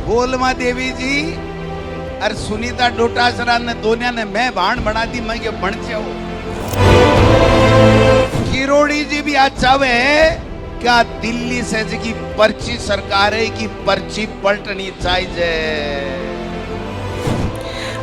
गोलमा देवी जी और सुनीता डोटासरा ने दोनों ने मैं भाण बना दी, मैं के बन जाओ। किरोड़ी जी भी आज चाहे क्या दिल्ली से जी पर्ची सरकार है की पर्ची पलटनी चाहिए।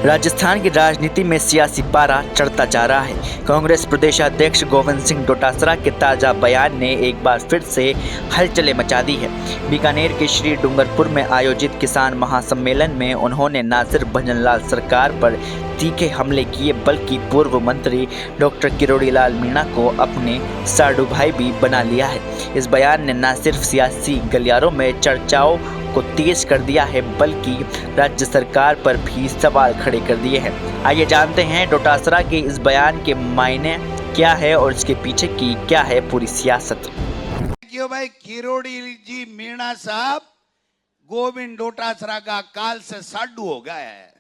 राजस्थान की राजनीति में सियासी पारा चढ़ता जा रहा है। कांग्रेस प्रदेशाध्यक्ष गोविंद सिंह डोटासरा के ताजा बयान ने एक बार फिर से हलचलें मचा दी है। बीकानेर के श्री डूंगरपुर में आयोजित किसान महासम्मेलन में उन्होंने न सिर्फ भजनलाल सरकार पर तीखे हमले किए बल्कि पूर्व मंत्री डॉक्टर किरोड़ी लाल मीणा को अपने साडू भाई भी बना लिया है। इस बयान ने न सिर्फ सियासी गलियारों में चर्चाओं को तेज कर दिया है बल्कि राज्य सरकार पर भी सवाल खड़े कर दिए हैं। आइए जानते हैं डोटासरा के इस बयान के मायने क्या है और इसके पीछे की क्या है पूरी सियासत। क्यों भाई किरोड़ी जी मीणा साहब गोविंद डोटासरा का काल से साडू हो गया है।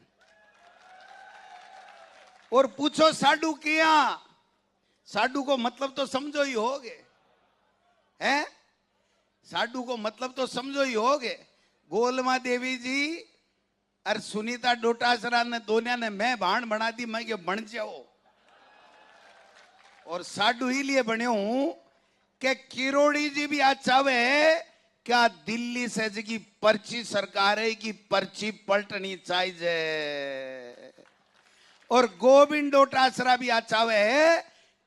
और पूछो साडू किया, साडू को मतलब तो समझो ही होगे, हैं? साडू को मतलब तो समझो ही होगे। गोलमा देवी जी और सुनीता डोटासरा ने दोनों ने मैं भाण बना दी, मैं के बन जाओ। और साडू ही लिए बने हूं कि किरोड़ी जी भी आज चाहे क्या दिल्ली से जी पर्ची सरकार है की पर्ची पलटनी चाहिए। और गोविंद डोटासरा भी आज चाहे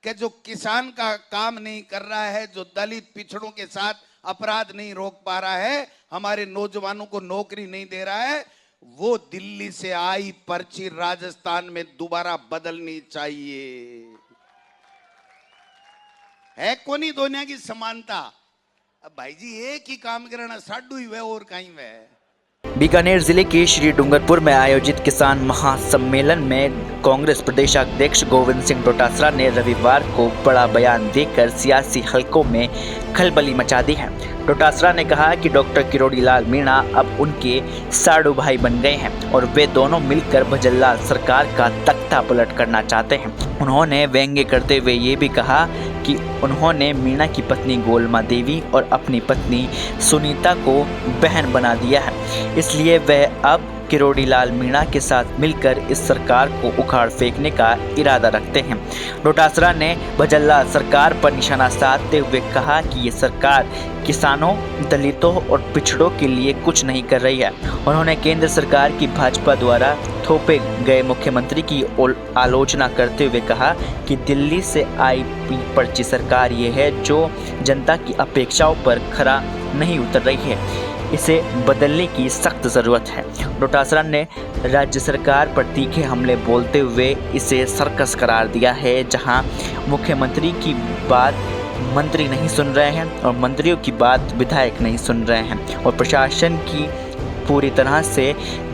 कि जो किसान का काम नहीं कर रहा है, जो दलित पिछड़ों के साथ अपराध नहीं रोक पा रहा है, हमारे नौजवानों को नौकरी नहीं दे रहा है, वो दिल्ली से आई पर्ची राजस्थान में दोबारा बदलनी चाहिए। है कोनी दुनिया की समानता। अब भाई जी एक ही काम करना, साडू ही वह और कहीं वह। बीकानेर जिले के श्री डूंगरपुर में आयोजित किसान महासम्मेलन में कांग्रेस प्रदेशाध्यक्ष गोविंद सिंह डोटासरा ने रविवार को बड़ा बयान देकर सियासी हलकों में खलबली मचा दी है। डोटासरा ने कहा कि डॉक्टर किरोड़ी लाल मीणा अब उनके साडू भाई बन गए हैं और वे दोनों मिलकर भजनलाल सरकार का तख्ता पलट करना चाहते हैं। उन्होंने व्यंग्य करते हुए ये भी कहा कि उन्होंने मीणा की पत्नी गोलमा देवी और अपनी पत्नी सुनीता को बहन बना दिया है, इसलिए वह अब किरोड़ी लाल मीणा के साथ मिलकर इस सरकार को उखाड़ फेंकने का इरादा रखते हैं। डोटासरा ने भजनलाल सरकार पर निशाना साधते हुए कहा कि ये सरकार किसानों, दलितों और पिछड़ों के लिए कुछ नहीं कर रही है। उन्होंने केंद्र सरकार की भाजपा द्वारा थोपे गए मुख्यमंत्री की आलोचना करते हुए कहा कि दिल्ली से आई पर्ची सरकार ये है जो जनता की अपेक्षाओं पर खरा नहीं उतर रही है, इसे बदलने की सख्त ज़रूरत है। डोटासरा ने राज्य सरकार पर तीखे हमले बोलते हुए इसे सर्कस करार दिया है, जहां मुख्यमंत्री की बात मंत्री नहीं सुन रहे हैं और मंत्रियों की बात विधायक नहीं सुन रहे हैं और प्रशासन की पूरी तरह से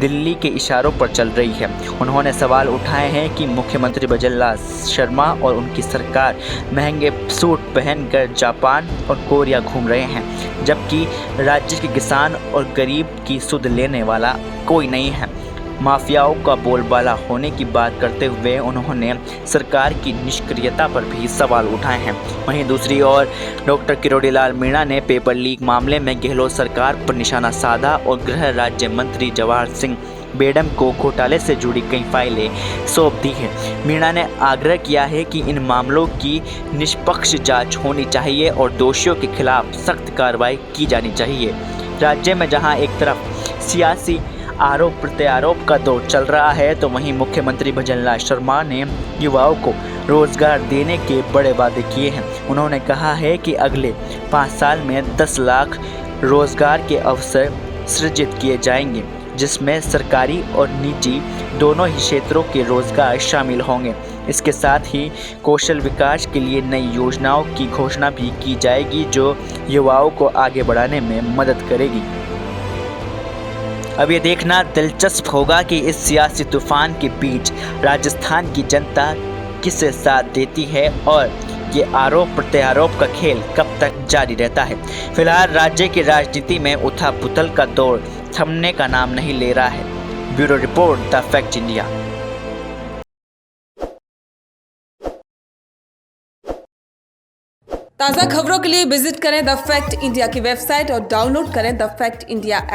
दिल्ली के इशारों पर चल रही है। उन्होंने सवाल उठाए हैं कि मुख्यमंत्री भजनलाल शर्मा और उनकी सरकार महंगे सूट पहनकर जापान और कोरिया घूम रहे हैं, जबकि राज्य के किसान और गरीब की सुध लेने वाला कोई नहीं है। माफियाओं का बोलबाला होने की बात करते हुए उन्होंने सरकार की निष्क्रियता पर भी सवाल उठाए हैं। वहीं दूसरी ओर डॉक्टर किरोड़ी लाल मीणा ने पेपर लीक मामले में गहलोत सरकार पर निशाना साधा और गृह राज्य मंत्री जवाहर सिंह बेडम को घोटाले से जुड़ी कई फाइलें सौंप दी है। मीणा ने आग्रह किया है कि इन मामलों की निष्पक्ष जांच होनी चाहिए और दोषियों के खिलाफ सख्त कार्रवाई की जानी चाहिए। राज्य में जहां एक तरफ सियासी आरोप प्रत्यारोप का दौर चल रहा है, तो वहीं मुख्यमंत्री भजनलाल शर्मा ने युवाओं को रोजगार देने के बड़े वादे किए हैं। उन्होंने कहा है कि अगले 5 साल में 10 लाख रोजगार के अवसर सृजित किए जाएंगे, जिसमें सरकारी और निजी दोनों ही क्षेत्रों के रोजगार शामिल होंगे। इसके साथ ही कौशल विकास के लिए नई योजनाओं की घोषणा भी की जाएगी जो युवाओं को आगे बढ़ाने में मदद करेगी। अब ये देखना दिलचस्प होगा कि इस सियासी तूफान के बीच राजस्थान की जनता किसे साथ देती है और ये आरोप प्रत्यारोप का खेल कब तक जारी रहता है। फिलहाल राज्य की राजनीति में उथल-पुथल का दौर थमने का नाम नहीं ले रहा है। Bureau report, the fact India. ताज़ा खबरों के लिए विजिट करें द फैक्ट इंडिया की वेबसाइट और डाउनलोड करें द फैक्ट इंडिया ऐप।